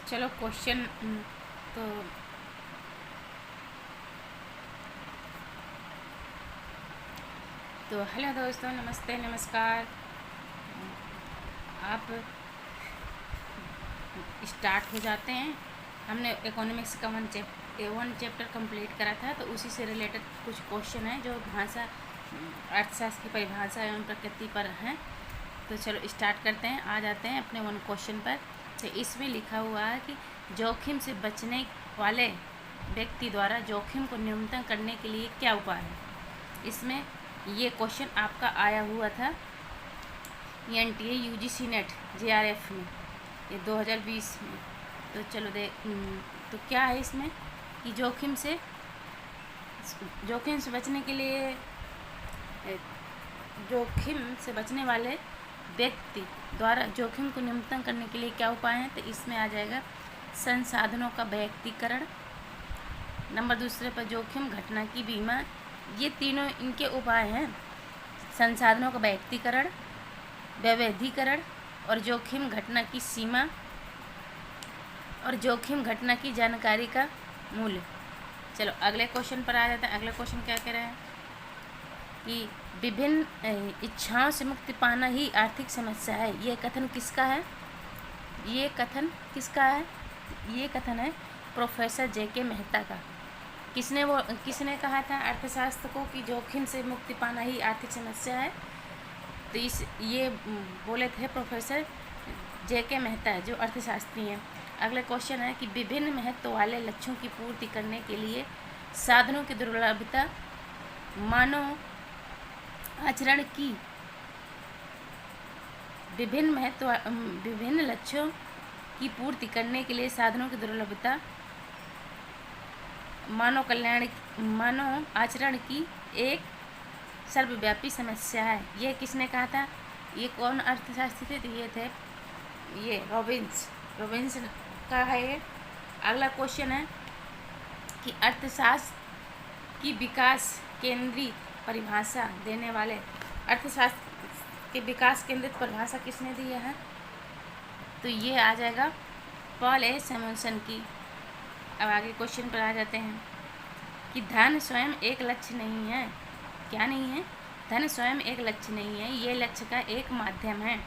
चलो क्वेश्चन तो हेलो दोस्तों, नमस्ते, नमस्कार। आप स्टार्ट हो जाते हैं। हमने इकोनॉमिक्स का वन चैप्टर कंप्लीट करा था, तो उसी से रिलेटेड कुछ क्वेश्चन है जो भाषा अर्थशास्त्र की परिभाषा एवं प्रकृति पर हैं। तो चलो स्टार्ट करते हैं। आ जाते हैं अपने वन क्वेश्चन पर। तो इसमें लिखा हुआ है कि जोखिम से बचने वाले व्यक्ति द्वारा जोखिम को न्यूनतम करने के लिए क्या उपाय है। इसमें ये क्वेश्चन आपका आया हुआ था NTA UGC नेट JRF में, ये 2020 में। तो चलो तो क्या है इसमें कि जोखिम से बचने के लिए, जोखिम से बचने वाले व्यक्ति द्वारा जोखिम को न्यूनतम करने के लिए क्या उपाय हैं। तो इसमें आ जाएगा संसाधनों का व्यक्तिकरण, नंबर दूसरे पर जोखिम घटना की बीमा। ये तीनों इनके उपाय हैं, संसाधनों का व्यक्तिकरण, वैविध्यीकरण और जोखिम घटना की सीमा और जोखिम घटना की जानकारी का मूल्य। चलो अगले क्वेश्चन पर आ जाते हैं। अगला क्वेश्चन क्या कह रहा है कि विभिन्न इच्छाओं से मुक्ति पाना ही आर्थिक समस्या है। ये कथन किसका है? ये कथन है प्रोफेसर JK मेहता का। किसने कहा था अर्थशास्त्र को कि जोखिम से मुक्ति पाना ही आर्थिक समस्या है? तो ये बोले थे प्रोफेसर JK मेहता, जो अर्थशास्त्री हैं। अगला क्वेश्चन है कि विभिन्न महत्व वाले लक्ष्यों की पूर्ति करने के लिए साधनों की दुर्लभता मानव आचरण की विभिन्न लक्ष्यों की पूर्ति करने के लिए साधनों की दुर्लभता मानव आचरण की एक सर्वव्यापी समस्या है। ये किसने कहा था? ये कौन अर्थशास्त्री थे? तो ये थे ये रॉबिन्स का है ये। अगला क्वेश्चन है कि अर्थशास्त्र की विकास केंद्रित परिभाषा देने वाले अर्थशास्त्र के विकास केंद्रित परिभाषा किसने दी है? तो ये आ जाएगा पॉल ए सैमुअल्सन की। अब आगे क्वेश्चन पर आ जाते हैं कि धन स्वयं एक लक्ष्य नहीं है। क्या नहीं है? धन स्वयं एक लक्ष्य नहीं है, ये लक्ष्य का एक माध्यम है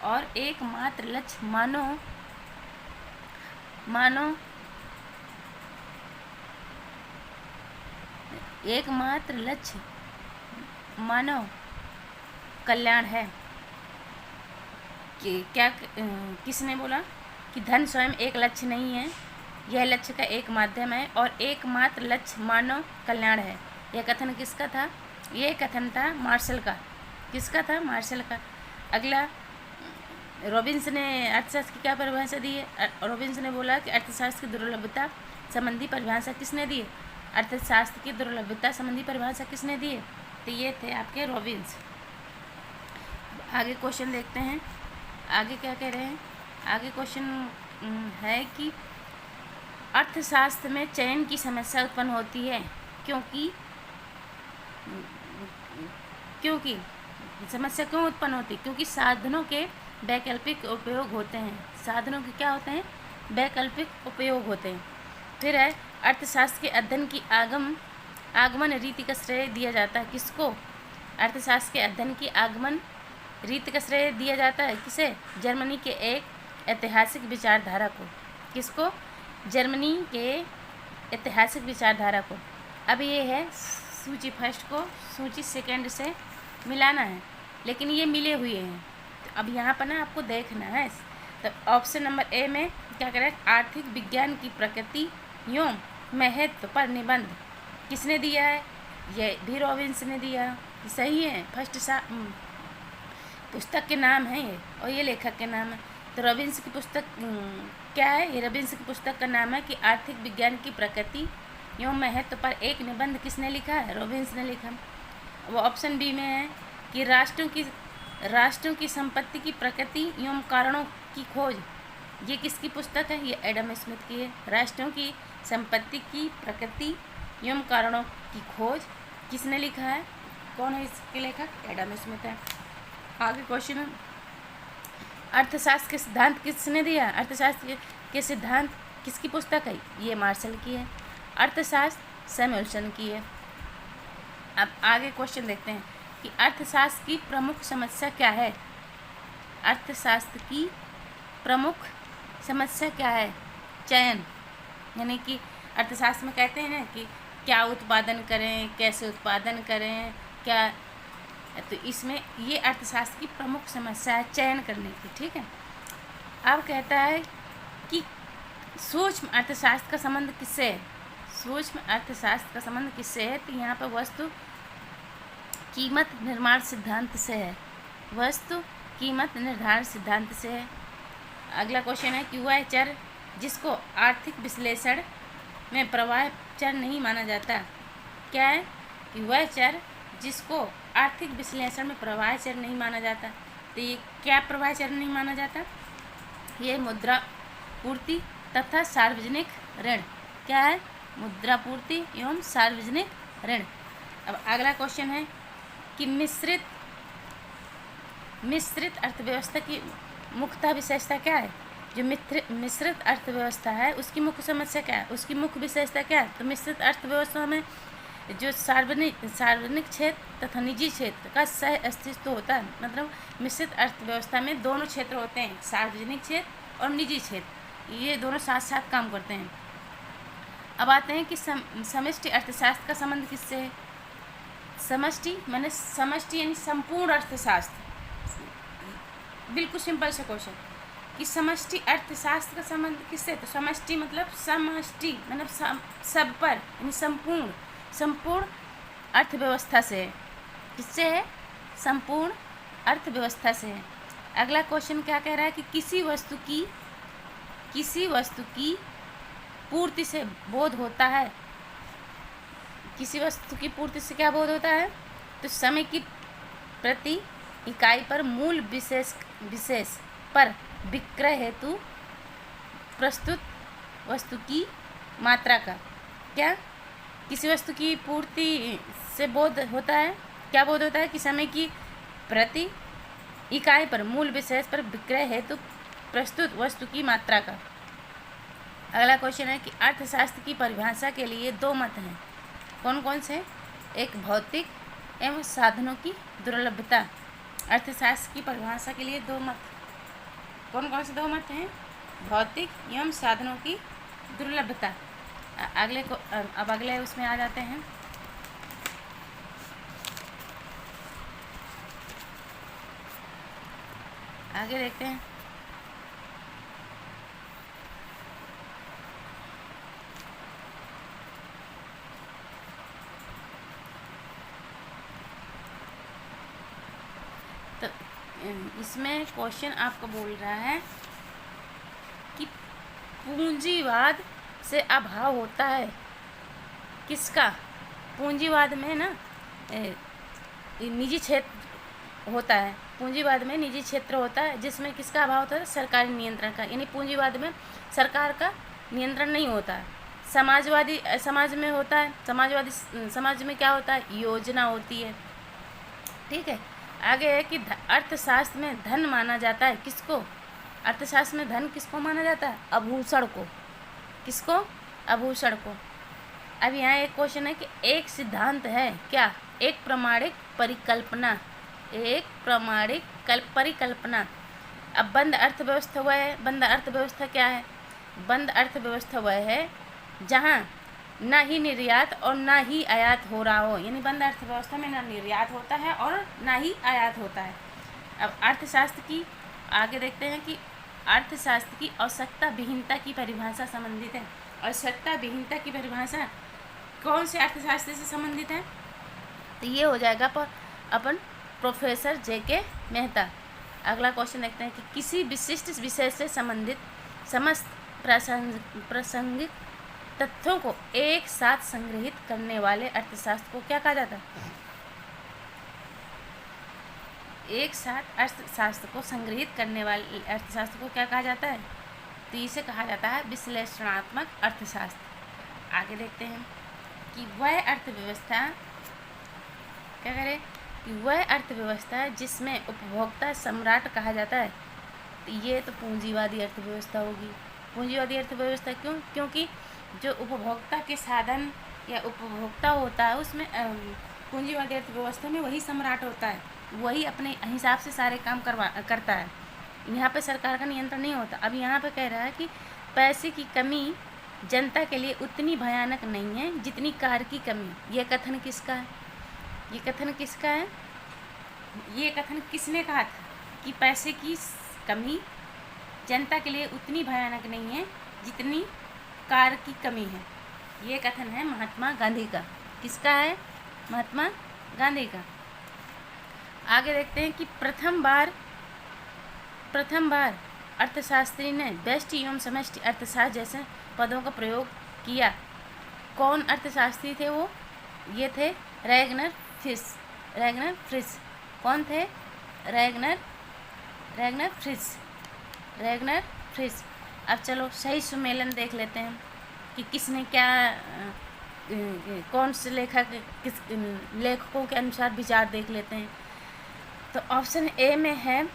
और एकमात्र लक्ष्य मानव कल्याण है। कि क्या किसने बोला कि धन स्वयं एक लक्ष्य नहीं है, यह लक्ष्य का एक माध्यम है और एकमात्र लक्ष्य मानव कल्याण है। यह कथन किसका था? यह कथन था मार्शल का। किसका था? मार्शल का। अगला रॉबिन्स ने अर्थशास्त्र की क्या परिभाषा दी है? रॉबिन्स ने बोला कि अर्थशास्त्र की दुर्लभता संबंधी परिभाषा किसने दी है? अर्थशास्त्र की दुर्लभता संबंधी परिभाषा किसने दी है? तो ये थे आपके रॉबिन्स। आगे क्वेश्चन देखते हैं। आगे क्या कह रहे हैं? आगे क्वेश्चन है कि अर्थशास्त्र में चयन की समस्या उत्पन्न होती है क्योंकि समस्या क्यों उत्पन्न होती है? क्योंकि साधनों के वैकल्पिक उपयोग होते हैं। साधनों के क्या होते हैं? वैकल्पिक उपयोग होते हैं। फिर है अर्थशास्त्र के अध्ययन की आगमन रीति का श्रेय दिया जाता है। किसको? अर्थशास्त्र के अध्ययन की आगमन रीति का श्रेय दिया जाता है किसे? जर्मनी के एक ऐतिहासिक विचारधारा को। किसको? जर्मनी के ऐतिहासिक विचारधारा को। अब ये है सूची फर्स्ट को सूची सेकंड से मिलाना है, लेकिन ये मिले हुए हैं। तो अब यहाँ पर ना आपको देखना है। तो ऑप्शन नंबर ए में क्या करें? आर्थिक विज्ञान की प्रकृति एवं महत्व पर निबंध किसने दिया है? ये भी रॉबिन्स ने दिया। सही है। पुस्तक के नाम है ये और ये लेखक के नाम है। तो रॉबिन्स की पुस्तक क्या है? ये रॉबिन्स की पुस्तक का नाम है कि आर्थिक विज्ञान की प्रकृति एवं महत्व पर एक निबंध किसने लिखा है? रॉबिन्स ने लिखा। वो ऑप्शन बी में है कि राष्ट्रों की संपत्ति की प्रकृति एवं कारणों की खोज। ये किसकी पुस्तक है? ये एडम स्मिथ की है। राष्ट्रों की संपत्ति की प्रकृति एवं कारणों की खोज किसने लिखा है? कौन है इसके लेखक? एडम स्मिथ है। आगे क्वेश्चन अर्थशास्त्र के सिद्धांत किसने दिया? अर्थशास्त्र के सिद्धांत किसकी पुस्तक है? ये मार्शल की है। अर्थशास्त्र सैमुअल्सन की है। अब आगे क्वेश्चन देखते हैं कि अर्थशास्त्र की प्रमुख समस्या क्या है। अर्थशास्त्र की प्रमुख समस्या क्या है? चयन, यानी कि अर्थशास्त्र में कहते हैं ना कि क्या उत्पादन करें, कैसे उत्पादन करें, क्या, तो इसमें ये अर्थशास्त्र की प्रमुख समस्या है चयन करने की। ठीक है। अब कहता है कि सूक्ष्म अर्थशास्त्र का संबंध किससे है? सूक्ष्म अर्थशास्त्र का संबंध किससे है? तो यहाँ पर वस्तु कीमत निर्माण सिद्धांत से है। वस्तु कीमत निर्धारण सिद्धांत से है। अगला क्वेश्चन है कि वह चर जिसको आर्थिक विश्लेषण में प्रवाह चर नहीं माना जाता, क्या है? कि वह चर जिसको आर्थिक विश्लेषण में प्रवाह चर नहीं माना जाता। तो ये क्या प्रवाह चर नहीं माना जाता? ये मुद्रा पूर्ति तथा सार्वजनिक ऋण। क्या है? मुद्रा पूर्ति एवं सार्वजनिक ऋण। अब अगला क्वेश्चन है कि मिश्रित अर्थव्यवस्था की मुख्यतः विशेषता क्या है? जो मिश्रित अर्थव्यवस्था है उसकी मुख्य समस्या क्या है? उसकी मुख्य विशेषता क्या है? तो मिश्रित अर्थव्यवस्था में जो सार्वजनिक क्षेत्र तथा निजी क्षेत्र का सह अस्तित्व होता है। मतलब मिश्रित अर्थव्यवस्था में दोनों क्षेत्र होते हैं, सार्वजनिक क्षेत्र और निजी क्षेत्र, ये दोनों साथ साथ काम करते हैं। अब आते हैं कि समष्टि अर्थशास्त्र का संबंध किससे है? समष्टि यानी संपूर्ण अर्थशास्त्र। बिल्कुल सिंपल सा क्वेश्चन कि समष्टि अर्थशास्त्र का संबंध किससे? तो समष्टि मतलब समष्टि मतलब सब पर, यानी संपूर्ण अर्थव्यवस्था से है। किससे है? संपूर्ण अर्थव्यवस्था से है। अगला क्वेश्चन क्या कह रहा है कि किसी वस्तु की पूर्ति से बोध होता है। किसी वस्तु की पूर्ति से क्या बोध होता है? तो समय की प्रति इकाई पर मूल विशेष पर विक्रय हेतु प्रस्तुत वस्तु की मात्रा का। क्या? किसी वस्तु की पूर्ति से बोध होता है, क्या बोध होता है? कि समय की प्रति इकाई पर मूल विशेष पर विक्रय हेतु प्रस्तुत वस्तु की मात्रा का। अगला क्वेश्चन है कि अर्थशास्त्र की परिभाषा के लिए दो मत हैं। कौन कौन से? एक भौतिक एवं साधनों की दुर्लभता। अर्थशास्त्र की परिभाषा के लिए दो मत, कौन कौन से दो मत हैं? भौतिक एवं साधनों की दुर्लभता। अब अगले उसमें आ जाते हैं। आगे देखते हैं। तो इसमें क्वेश्चन आपको बोल रहा है कि पूंजीवाद से अभाव होता है किसका? पूंजीवाद में ना निजी क्षेत्र होता है। पूंजीवाद में निजी क्षेत्र होता है जिसमें किसका अभाव होता है? सरकारी नियंत्रण का। यानी पूंजीवाद में सरकार का नियंत्रण नहीं होता है। समाजवादी समाज में होता है। समाजवादी समाज में क्या होता है? योजना होती है। ठीक है। आगे है कि अर्थशास्त्र में धन माना जाता है किसको? अर्थशास्त्र में धन किसको माना जाता है? आभूषण को। किसको? आभूषण को। अब यहाँ एक क्वेश्चन है कि एक सिद्धांत है क्या? एक प्रमाणिक परिकल्पना। एक प्रमाणिक परिकल्पना। अब बंद अर्थव्यवस्था वह है। बंद अर्थव्यवस्था क्या है? बंद अर्थव्यवस्था वह है जहाँ ना ही निर्यात और ना ही आयात हो रहा हो। यानी बंद अर्थव्यवस्था में ना निर्यात होता है और ना ही आयात होता है। अब अर्थशास्त्र की आगे देखते हैं कि अर्थशास्त्र की आवश्यकता विहीनता की परिभाषा संबंधित है। आवश्यकता विहीनता की परिभाषा कौन से अर्थशास्त्र से संबंधित है? तो ये हो जाएगा अपन प्रोफेसर जे.के. मेहता। अगला क्वेश्चन देखते हैं कि किसी विशिष्ट विषय से संबंधित समस्त प्रासंगिक तथ्यों को एक साथ संग्रहित करने वाले अर्थशास्त्र को क्या कहा जाता है? एक साथ अर्थशास्त्र को संग्रहित करने वाले अर्थशास्त्र को क्या कहा जाता है? तो इसे कहा जाता है विश्लेषणात्मक अर्थशास्त्र। आगे देखते हैं कि वह अर्थव्यवस्था क्या करे? कि वह अर्थव्यवस्था जिसमें उपभोक्ता सम्राट कहा जाता है। तो ये तो पूंजीवादी अर्थव्यवस्था होगी। पूंजीवादी अर्थव्यवस्था क्यों? क्योंकि जो उपभोक्ता के साधन या उपभोक्ता होता है उसमें पूंजीवादी अर्थव्यवस्था में वही सम्राट होता है, वही अपने हिसाब से सारे काम करता है। यहाँ पे सरकार का नियंत्रण नहीं होता। अब यहाँ पे कह रहा है कि पैसे की कमी जनता के लिए उतनी भयानक नहीं है जितनी कार की कमी। ये कथन किसका है? ये कथन किसका है? ये कथन किसने कहा था कि पैसे की कमी जनता के लिए उतनी भयानक नहीं है जितनी कार की कमी है? ये कथन है महात्मा गांधी का। किसका है? महात्मा गांधी का। आगे देखते हैं कि प्रथम बार अर्थशास्त्री ने व्यष्टि एवं समष्टि अर्थशास्त्र जैसे पदों का प्रयोग किया। कौन अर्थशास्त्री थे वो? ये थे रैगनर फ्रिश। कौन थे? रैगनर फ्रिश। अब चलो सही सुमेलन देख लेते हैं कि किसने क्या कौन से लेखकों के अनुसार विचार देख लेते हैं। तो ऑप्शन ए में है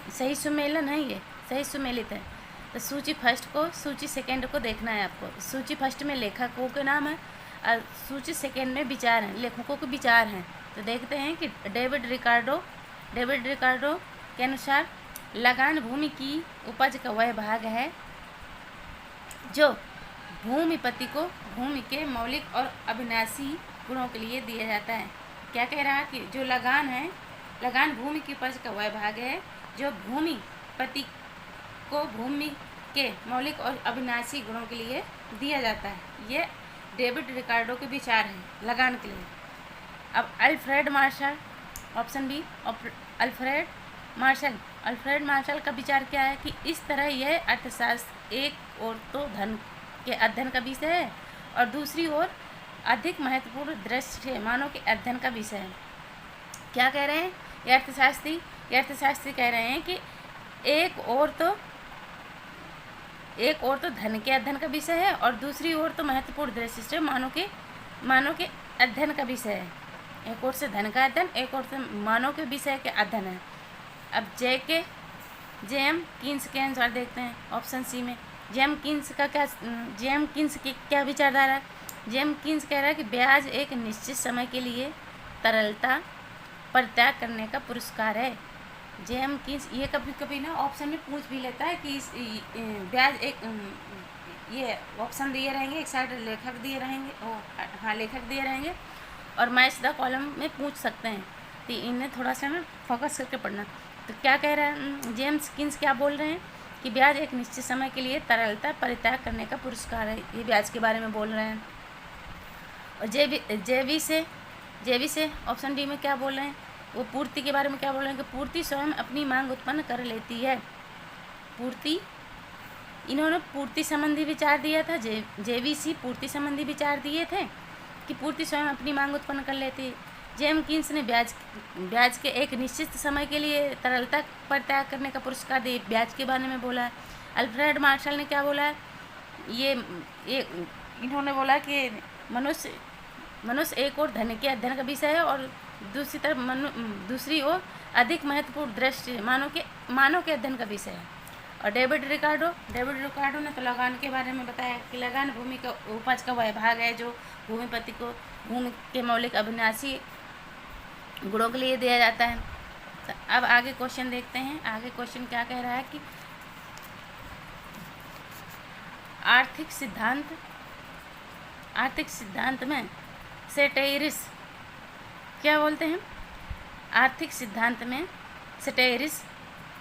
सही सुमेलन है, ये सही सुमेलित है। तो सूची फर्स्ट को सूची सेकेंड को देखना है आपको। सूची फर्स्ट में लेखकों के नाम है और सूची सेकेंड में विचार हैं, लेखकों के विचार हैं। तो देखते हैं कि डेविड रिकार्डो के अनुसार लगान भूमि की उपज का वह भाग है जो भूमिपति को भूमि के मौलिक और अविनाशी गुणों के लिए दिया जाता है। क्या कह रहा है कि जो लगान है, लगान भूमि की उपज का वह भाग है जो भूमिपति को भूमि के मौलिक और अविनाशी गुणों के लिए दिया जाता है। ये डेविड रिकार्डो के विचार हैं लगान के लिए। अब Alfred Marshall, option B Alfred Marshall का विचार क्या है कि इस तरह यह अर्थशास्त्र एक ओर तो धन के अध्ययन का विषय है और दूसरी ओर अधिक महत्वपूर्ण दृष्टि मानव के अध्ययन का विषय है। क्या कह रहे हैं ये अर्थशास्त्री कह रहे हैं कि एक ओर तो धन के अध्ययन का विषय है और दूसरी ओर तो महत्वपूर्ण दृष्टि से मानव के अध्ययन का विषय है। एक ओर से धन का अध्ययन, एक ओर से मानव के विषय के अध्ययन है। अब जे.एम. कीन्स के अनुसार देखते हैं ऑप्शन सी में। जे.एम. कीन्स की क्या विचारधारा है? जे.एम. कीन्स कह रहा है कि ब्याज एक निश्चित समय के लिए तरलता परित्याग करने का पुरस्कार है। जे.एम. कीन्स ये कभी कभी ना ऑप्शन में पूछ भी लेता है कि ब्याज एक ये ऑप्शन दिए रहेंगे, एक साइड लेखक दिए रहेंगे और मैच द कॉलम में पूछ सकते हैं। तो इन्हें थोड़ा सा ना फोकस करके पढ़ना। तो क्या कह रहा है जेम्स कीन्स, क्या बोल रहे हैं कि ब्याज एक निश्चित समय के लिए तरलता परित्याग करने का पुरस्कार है। ये ब्याज के बारे में बोल रहे हैं। और जेबी से ऑप्शन डी में क्या बोल रहे हैं? वो पूर्ति के बारे में क्या बोल रहे हैं कि पूर्ति स्वयं अपनी मांग उत्पन्न कर लेती है। इन्होंने पूर्ति संबंधी विचार दिया था। जेबीसी पूर्ति संबंधी विचार दिए थे कि पूर्ति स्वयं अपनी मांग उत्पन्न कर लेती है। जेएम कीन्स ने ब्याज के एक निश्चित समय के लिए तरलता परित्याग करने का पुरस्कार दिए, ब्याज के बारे में बोला है। अल्फ्रेड मार्शल ने क्या बोला है? ये इन्होंने बोला कि मनुष्य एक और धन के अध्ययन का विषय है और दूसरी तरफ दूसरी ओर अधिक महत्वपूर्ण दृष्टि मानव के अध्ययन का विषय है। और डेविड रिकार्डो ने तो लगान के बारे में बताया कि लगान भूमि का उपज का वह भाग है जो भूमिपति को भूमि के मौलिक अविनाशी गुणों के लिए दिया जाता है। तो अब आगे क्वेश्चन देखते हैं। आगे क्वेश्चन क्या कह रहा है कि आर्थिक सिद्धांत में सेटेरिस क्या बोलते हैं? आर्थिक सिद्धांत में सेटेरिस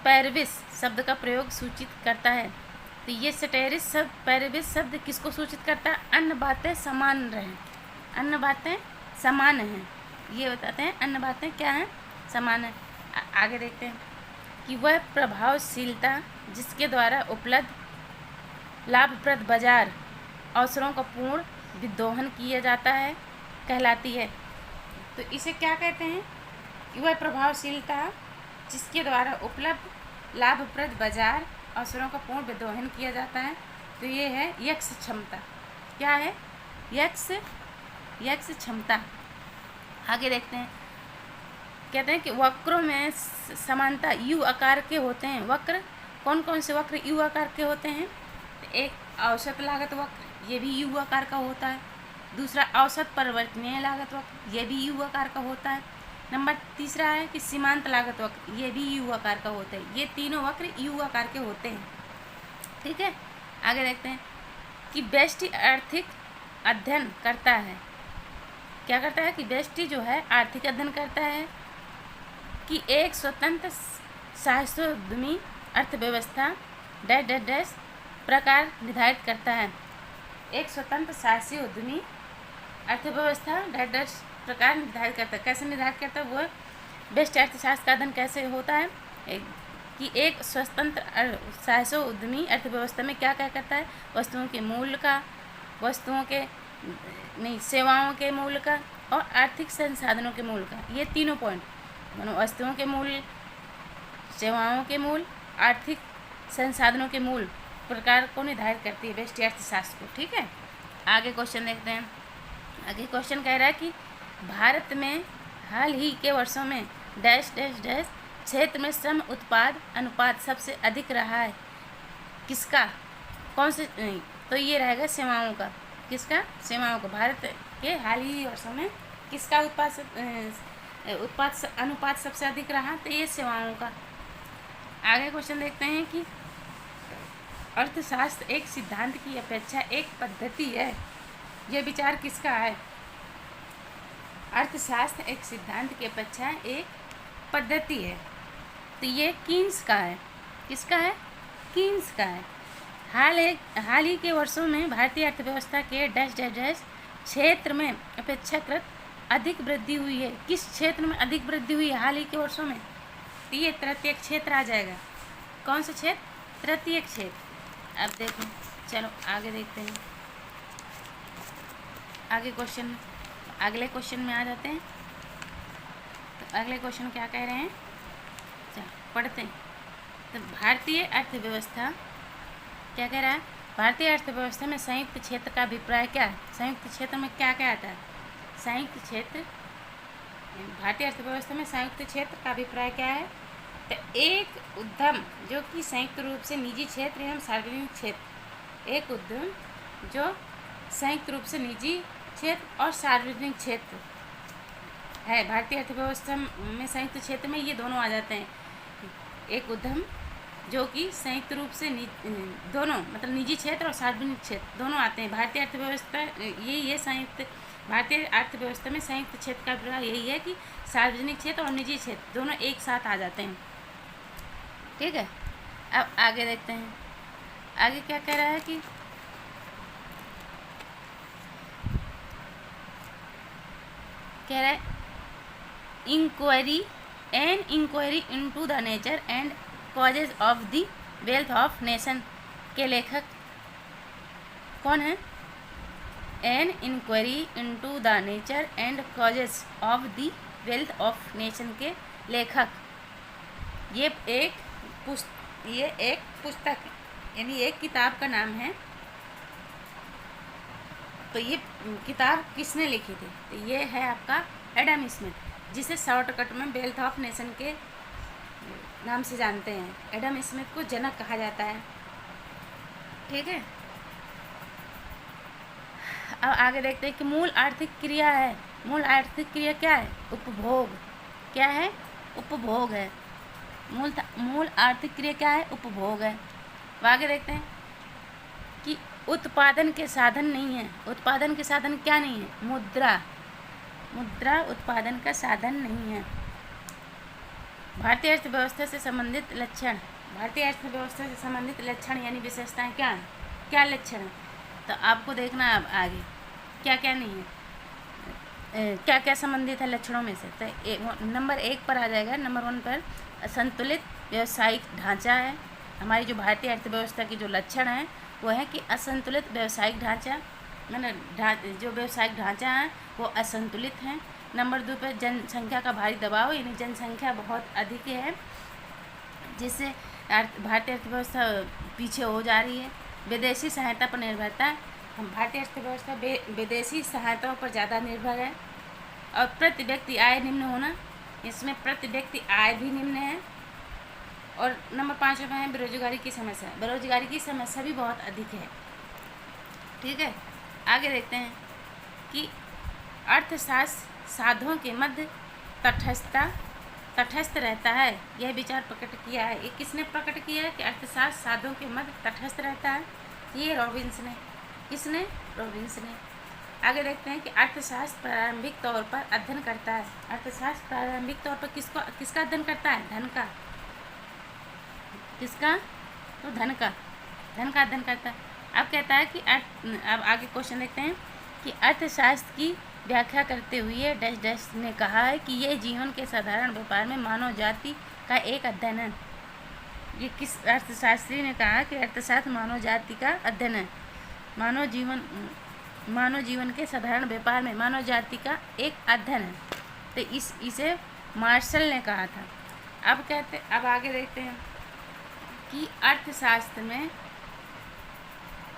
पैरविस शब्द का प्रयोग सूचित करता है। तो ये सेटेरिस शब्द पैरविस शब्द किसको सूचित करता है? अन्य बातें समान रहें, अन्य बातें समान हैं, ये बताते हैं अन्य बातें क्या हैं? समान है। आगे देखते हैं कि वह प्रभावशीलता जिसके द्वारा उपलब्ध लाभप्रद बाजार अवसरों का पूर्ण विदोहन किया जाता है कहलाती है। तो इसे क्या कहते हैं कि वह प्रभावशीलता जिसके द्वारा उपलब्ध लाभप्रद बाजार अवसरों का पूर्ण विदोहन किया जाता है। तो ये है यक्ष क्षमता। क्या है? यक्ष क्षमता। आगे देखते हैं, कहते हैं कि वक्रों में समानता यू आकार के होते हैं। वक्र कौन कौन से वक्र यू आकार के होते हैं? तो एक औसत लागत वक्र, ये भी यू आकार का होता है। दूसरा औसत परिवर्तनीय लागत वक्र, ये भी यू आकार का होता है। नंबर तीसरा है कि सीमांत लागत वक्र, ये भी यू आकार का होता है। ये तीनों वक्र यू आकार के होते हैं। ठीक है, आगे देखते हैं कि व्यष्टि आर्थिक अध्ययन करता है। क्या करता है? कि व्यष्टि जो है आर्थिक अध्ययन करता है कि एक स्वतंत्र साहसोद्यमी अर्थव्यवस्था डैश डैश डैश प्रकार निर्धारित करता है। एक स्वतंत्र साहसी उद्यमी अर्थव्यवस्था डैश डैश प्रकार निर्धारित करता है। कैसे निर्धारित करता है? वो व्यष्टि अर्थशास्त्र का अध्ययन कैसे होता है? कि एक स्वतंत्र साहसो उद्यमी अर्थव्यवस्था में क्या क्या करता है? वस्तुओं के मूल्य का, वस्तुओं के नहीं सेवाओं के मूल्य का और आर्थिक संसाधनों के मूल्य का, ये तीनों पॉइंट, वस्तुओं के मूल्य, सेवाओं के मूल्य, आर्थिक संसाधनों के मूल्य प्रकार को निर्धारित करती है व्यष्टि अर्थशास्त्र को। ठीक है, आगे क्वेश्चन देखते हैं। आगे क्वेश्चन कह रहा है कि भारत में हाल ही के वर्षों में डैश डैश डैश क्षेत्र में श्रम उत्पाद अनुपात सबसे अधिक रहा है। किसका? कौन से? नहीं, तो ये रहेगा सेवाओं का। किसका? सेवाओं का। भारत के हाल ही वर्षों में किसका उत्पाद अनुपात सबसे अधिक रहा? तो ये सेवाओं का। आगे क्वेश्चन देखते हैं कि अर्थशास्त्र एक सिद्धांत की अपेक्षा एक पद्धति है। यह विचार किसका है? अर्थशास्त्र एक सिद्धांत की अपेक्षा एक पद्धति है, तो ये कीन्स का है। किसका है? कीन्स का है। हाल ही के वर्षों में भारतीय अर्थव्यवस्था के डैश डैश डैश क्षेत्र में अपेक्षाकृत अधिक वृद्धि हुई है। किस क्षेत्र में अधिक वृद्धि हुई है हाल ही के वर्षों में? तो ये तृतीय क्षेत्र आ जाएगा। कौन सा क्षेत्र? तृतीय क्षेत्र। अब देखो, चलो आगे देखते हैं। अगले क्वेश्चन में आ जाते हैं। तो अगले क्वेश्चन क्या कह रहे हैं, चलो पढ़ते हैं। तो भारतीय अर्थव्यवस्था क्या कह रहा है? भारतीय अर्थव्यवस्था में संयुक्त क्षेत्र का अभिप्राय क्या है? संयुक्त क्षेत्र में क्या क्या आता है? संयुक्त क्षेत्र, भारतीय अर्थव्यवस्था में संयुक्त क्षेत्र का अभिप्राय क्या है? तो एक उद्यम जो कि संयुक्त रूप से निजी क्षेत्र एवं सार्वजनिक क्षेत्र, एक उद्यम जो संयुक्त रूप से निजी क्षेत्र और सार्वजनिक क्षेत्र है। भारतीय अर्थव्यवस्था में संयुक्त क्षेत्र में ये दोनों आ जाते हैं। एक उद्यम जो कि संयुक्त रूप से दोनों, मतलब निजी क्षेत्र और सार्वजनिक क्षेत्र दोनों आते हैं। भारतीय अर्थव्यवस्था ये संयुक्त, भारतीय अर्थव्यवस्था में संयुक्त क्षेत्र का अभिप्राय यही है कि सार्वजनिक क्षेत्र और निजी क्षेत्र दोनों एक साथ आ जाते हैं। ठीक है, अब आगे देखते हैं। आगे क्या कह रहा है कि कह रहा है inquiry into the nature and causes of the wealth of nation के लेखक कौन है? An inquiry into the nature and causes of the wealth of nation के लेखक। ये एक पुस्तक यानी एक किताब का नाम है। तो ये किताब किसने लिखी थी? तो ये है आपका एडम स्मिथ, जिसे शॉर्टकट में वेल्थ ऑफ नेशन के नाम से जानते हैं। एडम स्मिथ को जनक कहा जाता है। ठीक है, अब आगे देखते हैं कि मूल आर्थिक क्रिया है। मूल आर्थिक क्रिया क्या है? उपभोग। क्या है? उपभोग है। मूल आर्थिक क्रिया क्या है? उपभोग है। अब आगे देखते हैं कि उत्पादन के साधन नहीं है। उत्पादन के साधन क्या नहीं है? मुद्रा उत्पादन का साधन नहीं है। भारतीय अर्थव्यवस्था से संबंधित लक्षण। भारतीय अर्थव्यवस्था से संबंधित लक्षण यानी विशेषताएं क्या हैं? क्या लक्षण है? तो आपको देखना है अब आगे क्या क्या नहीं है, क्या क्या संबंधित है लक्षणों में से। तो नंबर 1 पर आ जाएगा। नंबर 1 पर असंतुलित व्यावसायिक ढांचा है। हमारी जो भारतीय अर्थव्यवस्था की जो लक्षण है वो है कि असंतुलित व्यावसायिक ढांचा, मतलब जो व्यावसायिक ढांचा है वो असंतुलित है। नंबर 2 पर जनसंख्या का भारी दबाव, यानी जनसंख्या बहुत अधिक है जिससे भारतीय अर्थव्यवस्था पीछे हो जा रही है। विदेशी सहायता पर निर्भरता, हम भारतीय अर्थव्यवस्था विदेशी सहायताओं पर ज़्यादा निर्भर है। और प्रति व्यक्ति आय निम्न होना, इसमें प्रति व्यक्ति आय भी निम्न है। और नंबर 5 में है बेरोजगारी की समस्या। बेरोजगारी की समस्या भी बहुत अधिक है। ठीक है, आगे देखते हैं कि अर्थशास्त्र साधुओं के मध्य तटस्थ रहता है। यह विचार प्रकट किया है। ये किसने प्रकट किया है कि अर्थशास्त्र साधुओं के मध्य तटस्थ रहता है? ये रॉबिन्स ने। किसने? रॉबिन्स ने। आगे देखते हैं कि अर्थशास्त्र प्रारंभिक तौर पर अध्ययन करता है। अर्थशास्त्र प्रारंभिक तौर पर किसका अध्ययन करता है? धन का। किसका? तो धन का अध्ययन करता है। अब कहता है कि अब आगे क्वेश्चन देखते हैं कि अर्थशास्त्र की व्याख्या करते हुए डैश डैश ने कहा है कि यह जीवन के साधारण व्यापार में मानव जाति का एक अध्ययन है। ये किस अर्थशास्त्री ने कहा कि अर्थशास्त्र मानव जाति का अध्ययन है? मानव जीवन के साधारण व्यापार में मानव जाति का एक अध्ययन है। तो इसे मार्शल ने कहा था। अब आगे देखते हैं कि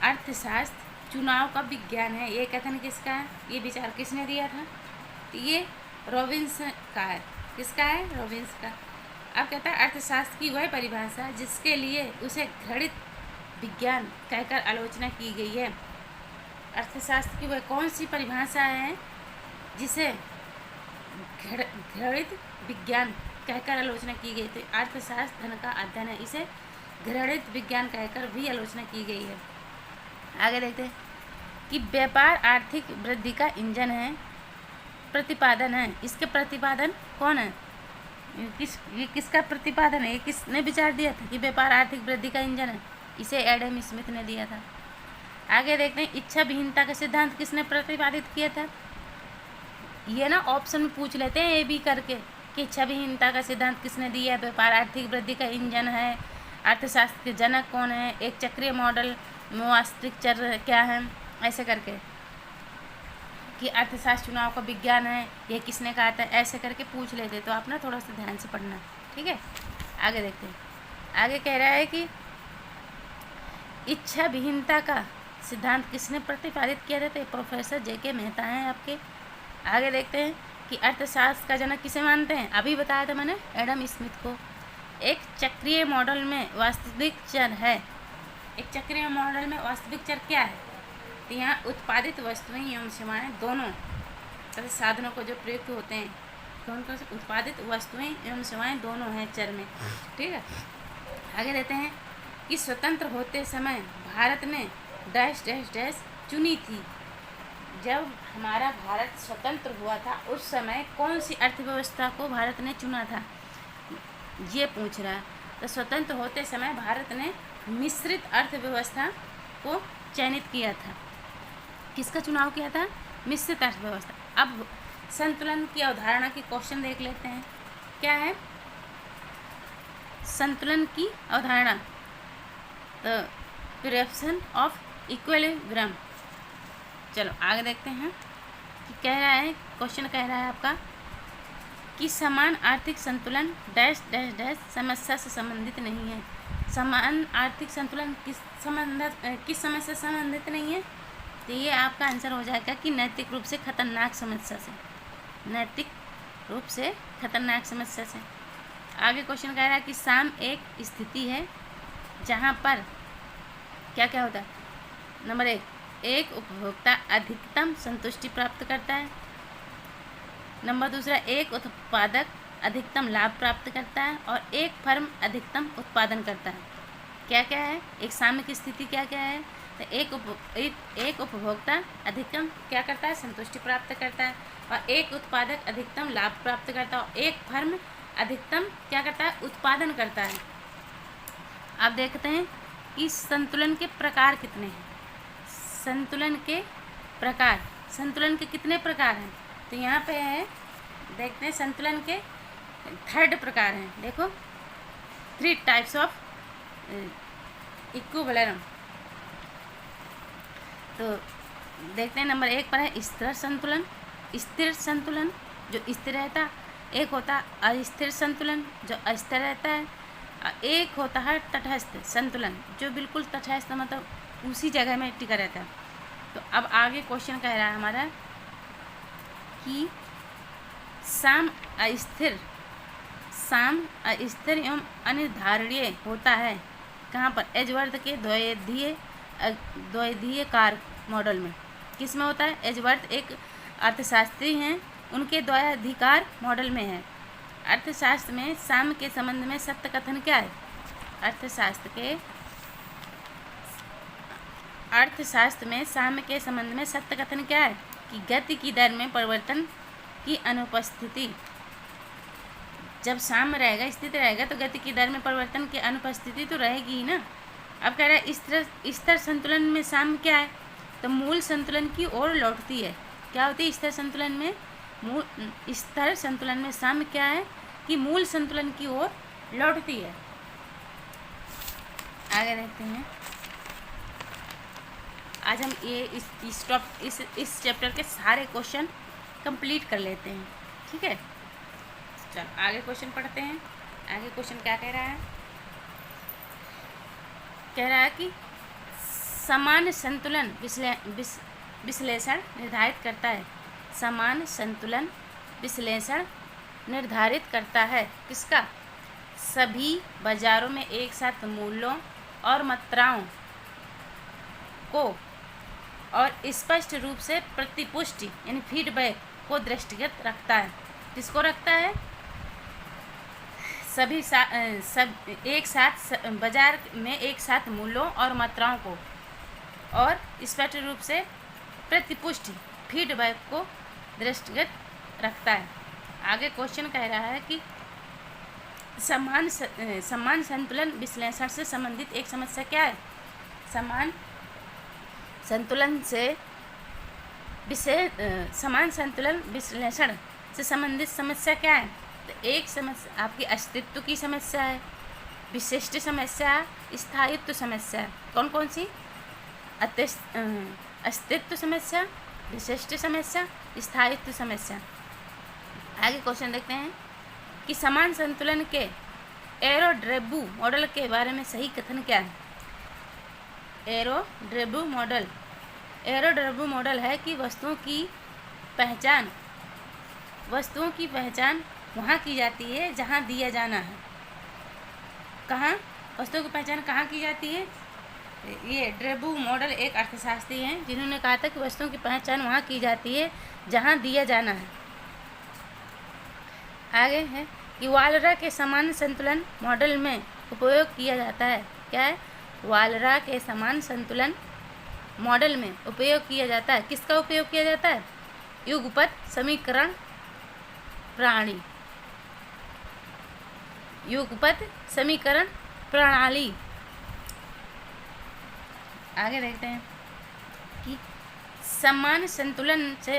अर्थशास्त्र चुनाव का विज्ञान है। ये कथन किसका है? ये विचार किसने दिया था? तो ये रॉबिन्स का है। किसका है? रॉबिन्स का। अब कहता है अर्थशास्त्र की वह परिभाषा जिसके लिए उसे घड़ित विज्ञान कहकर आलोचना की गई है। अर्थशास्त्र की वह कौन सी परिभाषा है जिसे घड़ित विज्ञान कहकर आलोचना की गई? तो अर्थशास्त्र धन का अध्ययन है। इसे घड़ित विज्ञान कहकर भी आलोचना की गई है। आगे देखते हैं कि व्यापार आर्थिक वृद्धि का इंजन है, प्रतिपादन है। इसके प्रतिपादन कौन है? ये किसका प्रतिपादन है? ये किसने विचार दिया था कि व्यापार आर्थिक वृद्धि का इंजन है? इसे एडम स्मिथ ने दिया था। आगे देखते हैं इच्छा विहीनता का सिद्धांत किसने प्रतिपादित किया था? ये ना ऑप्शन में पूछ लेते हैं ए बी करके कि इच्छा विहीनता का सिद्धांत किसने दिया? व्यापार आर्थिक वृद्धि का इंजन है। अर्थशास्त्र के जनक कौन है? एक चक्रीय मॉडल में वास्तविक चर क्या है? ऐसे करके कि अर्थशास्त्र चुनाव का विज्ञान है, ये किसने कहा था? ऐसे करके पूछ लेते। तो आप ना थोड़ा सा ध्यान से पढ़ना। ठीक है, आगे देखते हैं। आगे कह रहा है कि इच्छा विहीनता का सिद्धांत किसने प्रतिपादित किया था? तो प्रोफेसर जे.के. मेहता हैं आपके। आगे देखते हैं कि अर्थशास्त्र का जनक किसे मानते हैं? अभी बताया था मैंने, एडम स्मिथ को। एक चक्रीय मॉडल में वास्तविक चर है। एक चक्रीय मॉडल में वास्तविक चर क्या है? तो यहाँ उत्पादित वस्तुएं एवं सेवाएं दोनों तथा साधनों को जो प्रयुक्त होते हैं, कौन कौन से? उत्पादित वस्तुएं एवं सेवाएं दोनों हैं चर में। ठीक है, आगे देते हैं कि स्वतंत्र होते समय भारत ने डैश डैश डैश चुनी थी। जब हमारा भारत स्वतंत्र हुआ था उस समय कौन सी अर्थव्यवस्था को भारत ने चुना था? ये पूछ रहा है। तो स्वतंत्र होते समय भारत ने मिश्रित अर्थव्यवस्था को चयनित किया था। किसका चुनाव किया था? मिश्रित अर्थव्यवस्था। अब संतुलन की अवधारणा की क्वेश्चन देख लेते हैं। क्या है संतुलन की अवधारणा? तो प्रिपरेशन ऑफ इक्विलिब्रियम। चलो आगे देखते हैं कि कह रहा है, क्वेश्चन कह रहा है आपका कि समान आर्थिक संतुलन डैश डैश डैश समस्या से संबंधित नहीं है। समान आर्थिक संतुलन किस समस्या से संबंधित नहीं है? तो ये आपका आंसर हो जाएगा कि नैतिक रूप से खतरनाक समस्या से। नैतिक रूप से खतरनाक समस्या से। आगे क्वेश्चन कह रहा है कि साम एक स्थिति है जहाँ पर क्या क्या होता है? नंबर 1, एक उपभोक्ता अधिकतम संतुष्टि प्राप्त करता है। नंबर 2, एक उत्पादक अधिकतम लाभ प्राप्त करता है और एक फर्म अधिकतम उत्पादन करता है। क्या क्या है? एक सामयिक स्थिति क्या क्या है? तो एक उपभोक्ता अधिकतम क्या करता है? संतुष्टि प्राप्त करता है। और एक उत्पादक अधिकतम लाभ प्राप्त करता है और एक फर्म अधिकतम क्या करता है? उत्पादन करता है। अब देखते हैं कि संतुलन के प्रकार कितने हैं। संतुलन के कितने प्रकार हैं? तो यहाँ पे है, देखते हैं संतुलन के 3rd प्रकार हैं। देखो 3 टाइप्स ऑफ इक्विलिब्रियम। तो देखते हैं नंबर 1 पर है स्थिर संतुलन जो स्थिर रहता, एक होता अस्थिर संतुलन जो अस्थिर रहता है, और एक होता है तटस्थ संतुलन जो बिल्कुल तटस्थ मतलब उसी जगह में टिका रहता है। तो अब आगे क्वेश्चन कह रहा है हमारा कि साम अस्थिर एवं अनिर्धारणीय होता है। कहाँ पर? एजवर्थ के द्वैधीय कार मॉडल में। किस में होता है? एजवर्थ एक अर्थशास्त्री हैं, उनके द्वैधाधिकार मॉडल में है। अर्थशास्त्र में साम के संबंध में सत्य कथन क्या है? अर्थशास्त्र में साम्य के संबंध में सत्य कथन क्या है? कि गति की दर में परिवर्तन की अनुपस्थिति। जब साम्य रहेगा, स्थिति रहेगा, तो गति की दर में परिवर्तन की अनुपस्थिति तो रहेगी ही ना। अब कह रहा है स्थिर संतुलन में साम्य क्या है? तो मूल संतुलन की ओर लौटती है। क्या होती है स्थिर संतुलन में? स्थिर संतुलन में साम्य क्या है? कि मूल संतुलन की ओर लौटती है। आगे देखते हैं। आज हम ये इस चैप्टर के सारे क्वेश्चन कंप्लीट कर लेते हैं। ठीक है, चलो आगे क्वेश्चन पढ़ते हैं। आगे क्वेश्चन क्या कह रहा है? कह रहा है कि समान संतुलन विश्लेषण निर्धारित करता है। समान संतुलन विश्लेषण निर्धारित करता है किसका? सभी बाजारों में एक साथ मूल्यों और मात्राओं को और स्पष्ट रूप से प्रतिपुष्टि यानी फीडबैक को दृष्टिगत रखता है। किसको रखता है? सब एक साथ बाजार में एक साथ मूल्यों और मात्राओं को और स्पष्ट रूप से प्रतिपुष्टि फीडबैक को दृष्टिगत रखता है। आगे क्वेश्चन कह रहा है कि समान संतुलन विश्लेषण से संबंधित एक समस्या क्या है? समान संतुलन विश्लेषण से संबंधित समस्या क्या है? तो एक समस्या आपकी अस्तित्व की समस्या है, विशिष्ट समस्या, स्थायित्व समस्या। कौन कौन सी? अस्तित्व समस्या, विशिष्ट समस्या, स्थायित्व समस्या। आगे क्वेश्चन देखते हैं कि समान संतुलन के एरोड्रेबू मॉडल के बारे में सही कथन क्या है? एरोड्रेबू मॉडल है कि वस्तुओं की पहचान वहाँ की जाती है जहाँ दिया जाना है। कहाँ? वस्तुओं की पहचान कहाँ की जाती है? ये ड्रेबू मॉडल एक अर्थशास्त्री हैं जिन्होंने कहा था कि वस्तुओं की पहचान वहाँ की जाती है जहाँ दिया जाना है। आगे है कि वालरा के समान संतुलन मॉडल में उपयोग किया जाता है। क्या है? वालरा के समान संतुलन मॉडल में उपयोग किया जाता है। किसका उपयोग किया जाता है? युगपत समीकरण प्रणाली। युगपत समीकरण प्रणाली। आगे देखते हैं कि समान संतुलन से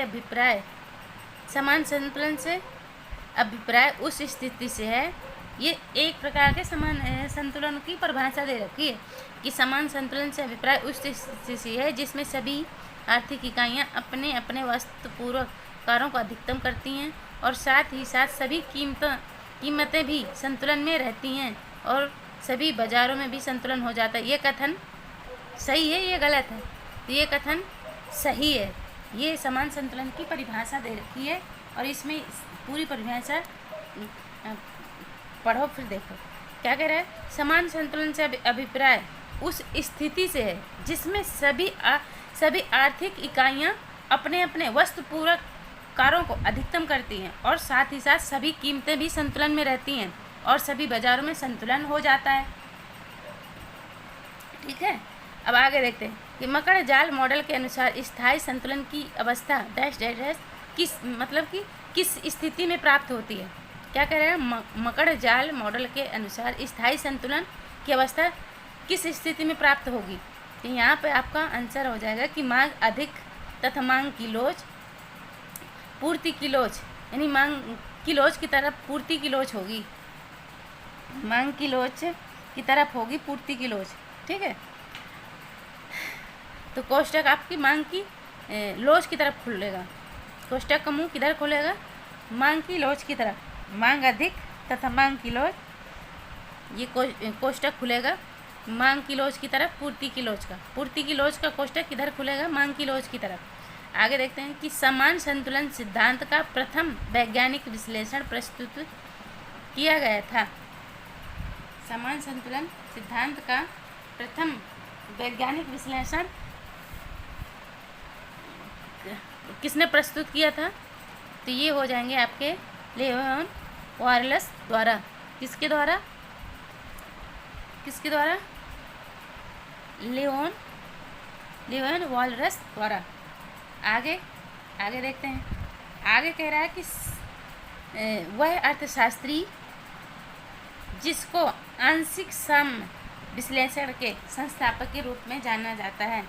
अभिप्राय उस स्थिति से है। ये एक प्रकार के समान संतुलन की परिभाषा दे रखी है कि समान संतुलन से अभिप्राय उस स्थिति से है जिसमें सभी आर्थिक इकाइयाँ अपने अपने वस्तुपूर्वक कार्यों को अधिकतम करती हैं और साथ ही साथ सभी कीमतें भी संतुलन में रहती हैं और सभी बाज़ारों में भी संतुलन हो जाता है। ये कथन सही है, ये गलत है? तो ये कथन सही है। ये समान संतुलन की परिभाषा दे रखी है और इसमें पूरी परिभाषा पढ़ो फिर देखो क्या कह रहा है। समान संतुलन से अभिप्राय उस स्थिति से है जिसमें सभी आर्थिक इकाइयाँ अपने अपने वस्तुपूरक कार्यों को अधिकतम करती हैं और साथ ही साथ सभी कीमतें भी संतुलन में रहती हैं और सभी बाज़ारों में संतुलन हो जाता है। ठीक है, अब आगे देखते हैं कि मकड़ जाल मॉडल के अनुसार स्थायी संतुलन की अवस्था डैश डैश डैश किस स्थिति में प्राप्त होती है। क्या कह रहे हैं? मकड़ जाल मॉडल के अनुसार स्थायी संतुलन की अवस्था किस स्थिति में प्राप्त होगी? तो यहाँ पे आपका आंसर हो जाएगा कि मांग अधिक तथा मांग की लोच पूर्ति की लोच, यानी मांग की लोच की तरफ पूर्ति की लोच होगी। मांग की लोच की तरफ होगी पूर्ति की लोच। ठीक है, तो कोष्टक आपकी मांग की लोच की तरफ खुलेगा। कोष्टक का मुंह किधर खुलेगा? मांग की लोच की तरफ। मांग अधिक तथा मांग की लोच, ये कोष्टक खुलेगा मांग की लोच की तरफ, पूर्ति की लोच का। पूर्ति की लोच का कोष्टक किधर खुलेगा? मांग की लोच की तरफ। आगे देखते हैं कि समान संतुलन सिद्धांत का प्रथम वैज्ञानिक विश्लेषण प्रस्तुत किया गया था। समान संतुलन सिद्धांत का प्रथम वैज्ञानिक विश्लेषण किसने प्रस्तुत किया था? तो ये हो जाएंगे आपके लेवन वायरलेस द्वारा। किसके द्वारा? किसके द्वारा? लेवन वायरलेस द्वारा। आगे देखते हैं। आगे कह रहा है कि वह अर्थशास्त्री जिसको आंशिक सम विश्लेषण के संस्थापक के रूप में जाना जाता है,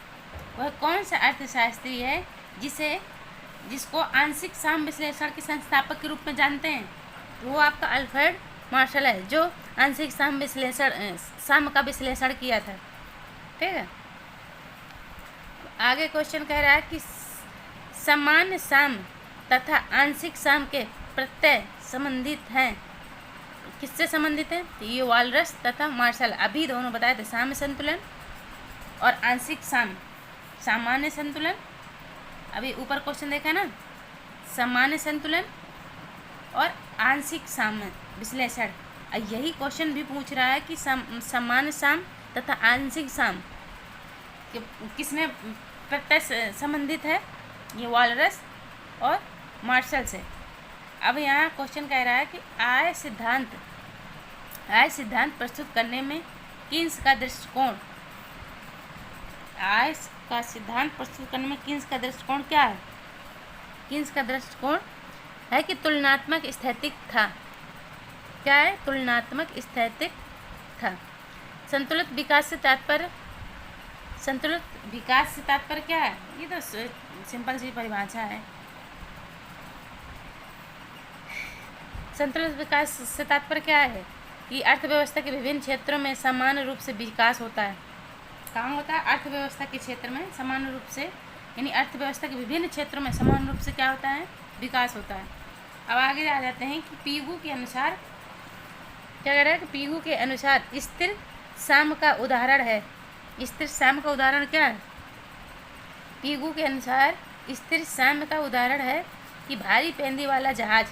वह कौन सा अर्थशास्त्री है जिसको आंशिक सम विश्लेषण के संस्थापक के रूप में जानते हैं? तो वो आपका अल्फ्रेड मार्शल है, जो आंशिक सम का विश्लेषण किया था। ठीक है। आगे क्वेश्चन कह रहा है कि सामान्य सम तथा आंशिक सम के प्रत्यय संबंधित हैं। किससे संबंधित है? तो ये वालरस तथा मार्शल अभी दोनों बताए थे, साम्य संतुलन और आंशिक सम। सामान्य संतुलन, अभी ऊपर क्वेश्चन देखा ना, सामान्य संतुलन और आंशिक सम विश्लेषण। यही क्वेश्चन भी पूछ रहा है कि सामान्य सम तथा आंशिक सम किसने प्रत्यय संबंधित है? ये वालरस और मार्शल से। अब यहाँ क्वेश्चन कह रहा है कि आय सिद्धांत प्रस्तुत करने में किन्स का दृष्टिकोण, आय का सिद्धांत प्रस्तुत करने में किन्स का दृष्टिकोण क्या है? किन्स का दृष्टिकोण है कि तुलनात्मक स्थैतिक था। क्या है? तुलनात्मक स्थैतिक था। संतुलित विकास से तात्पर्य क्या है? ये तो सिंपल सी परिभाषा है। संतुलित विकास से तात्पर्य क्या है? कि अर्थव्यवस्था के विभिन्न क्षेत्रों में समान रूप से विकास होता है। कहाँ होता है? अर्थव्यवस्था के क्षेत्र में समान रूप से, यानी अर्थव्यवस्था के विभिन्न क्षेत्रों में समान रूप से क्या होता है? विकास होता है। अब आगे आ जाते हैं कि पीगू के अनुसार क्या कह रहा है कि पीगू के अनुसार स्थिर साम का उदाहरण है। स्थिर साम का उदाहरण क्या है? पीगू के अनुसार स्थिर साम का उदाहरण है कि भारी पेंदी वाला जहाज।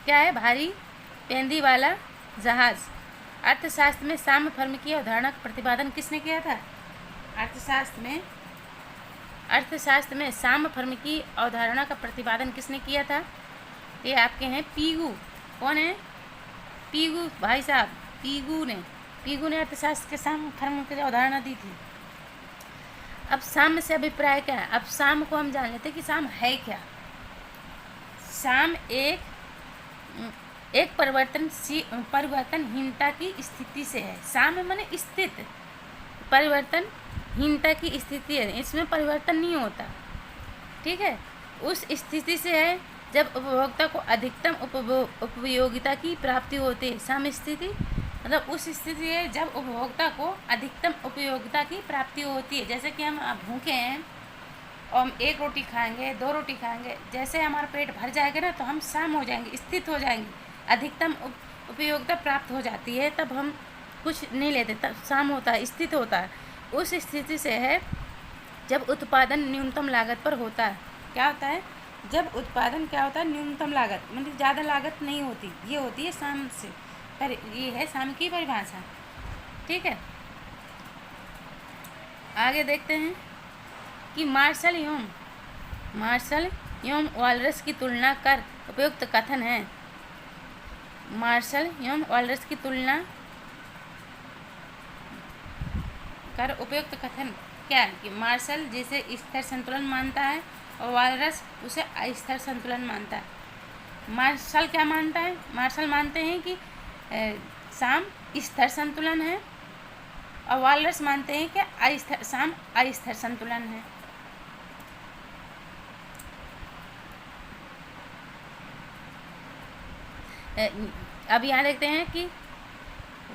क्या है? भारी पेंदी वाला जहाज। अर्थशास्त्र में साम्य फर्म की अवधारणा का प्रतिपादन किसने किया था? अर्थशास्त्र में साम्य फर्म की अवधारणा का प्रतिपादन किसने किया था? ये आपके हैं पीगू। कौन है? पीगू भाई साहब। पीगू ने अर्थशास्त्र के साम्य फर्म की अवधारणा दी थी। अब साम्य से अभिप्राय क्या है? अब साम्य को हम जान लेते हैं कि साम्य है क्या। साम्य एक परिवर्तनहीनता की स्थिति से है। साम्य माने स्थित, परिवर्तनहीनता की स्थिति है, इसमें परिवर्तन नहीं होता। ठीक है। उस स्थिति से है जब उपभोक्ता को अधिकतम उपयोगिता की प्राप्ति होती है। साम्य स्थिति मतलब उस स्थिति है जब उपभोक्ता को अधिकतम उपयोगिता की प्राप्ति होती है। जैसे कि हम भूखे हैं और हम 1 रोटी खाएंगे, 2 रोटी खाएंगे, जैसे हमारा पेट भर जाएगा ना तो हम साम हो जाएंगे, स्थित हो जाएंगे, अधिकतम उपयोगिता प्राप्त हो जाती है, तब हम कुछ नहीं लेते, तब साम होता है, स्थित होता है। उस स्थिति से है जब उत्पादन न्यूनतम लागत पर होता है। क्या होता है? जब उत्पादन क्या होता है? न्यूनतम लागत, मतलब ज़्यादा लागत नहीं होती, ये होती है साम से। पर ये है साम की परिभाषा। ठीक है। आगे देखते हैं कि मार्शल एवं वालरस की तुलना कर उपयुक्त कथन है। मार्शल एवं वालरस की तुलना कर उपयुक्त कथन क्या है? कि मार्शल जिसे स्थिर संतुलन मानता है और वालरस उसे अस्थिर संतुलन मानता है। मार्शल क्या मानता है? मार्शल मानते हैं कि साम स्थिर संतुलन है और वालरस मानते हैं कि साम अस्थिर संतुलन है। अब यहाँ देखते हैं कि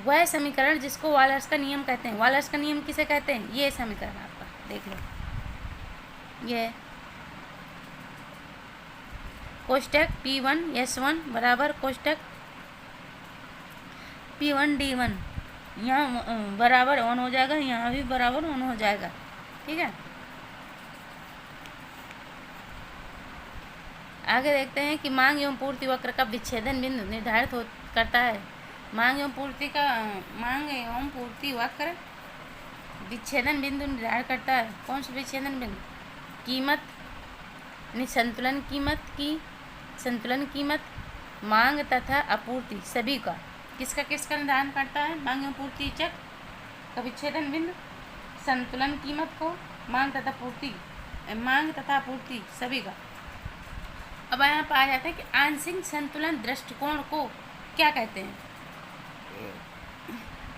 वह समीकरण जिसको वालरस का नियम कहते हैं। वालरस का नियम किसे कहते हैं? ये समीकरण आपका देख लो, ये कोष्टक P1S1 बराबर कोष्टक P1D1, यहाँ बराबर 1 हो जाएगा, यहाँ भी बराबर 1 हो जाएगा। ठीक है। आगे देखते हैं कि मांग एवं पूर्ति वक्र का विच्छेदन बिंदु निर्धारित करता है। मांग एवं पूर्ति वक्र विच्छेदन बिंदु निर्धारण करता है। कौन सा विच्छेदन बिंदु? कीमत, संतुलन कीमत, मांग तथा आपूर्ति सभी का। किसका निर्धारण करता है? मांग एवं पूर्ति चक्र का विच्छेदन बिंदु, संतुलन कीमत को, मांग तथा आपूर्ति सभी का। अब यहाँ पर आ जाता है कि आंशिक संतुलन दृष्टिकोण को क्या कहते हैं?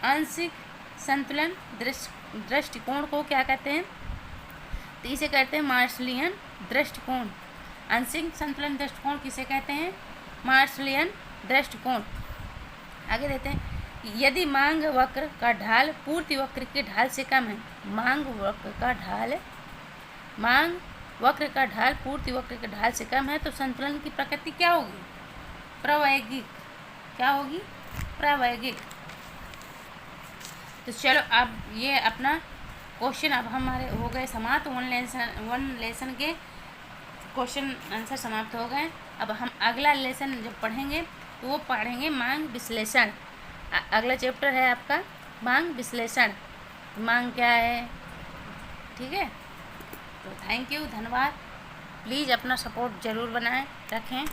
आंशिक संतुलन दृष्टिकोण को क्या कहते हैं? तो इसे कहते हैं मार्शलियन दृष्टिकोण। आंशिक संतुलन दृष्टिकोण किसे कहते हैं? मार्शलियन दृष्टिकोण। आगे देते हैं, यदि मांग वक्र का ढाल पूर्ति वक्र के ढाल से कम है, मांग वक्र का ढाल पूर्ति वक्र के ढाल से कम है तो संतुलन की प्रकृति क्या होगी? प्रावैगिक। क्या होगी? प्रावैगिक। तो चलो अब ये अपना क्वेश्चन अब हमारे हो गए समाप्त। वन लेसन के क्वेश्चन आंसर समाप्त हो गए। अब हम अगला लेसन जब पढ़ेंगे तो वो पढ़ेंगे मांग विश्लेषण। अगला चैप्टर है आपका मांग विश्लेषण। मांग क्या है? ठीक है, तो थैंक यू, धन्यवाद। प्लीज़ अपना सपोर्ट ज़रूर बनाए रखें।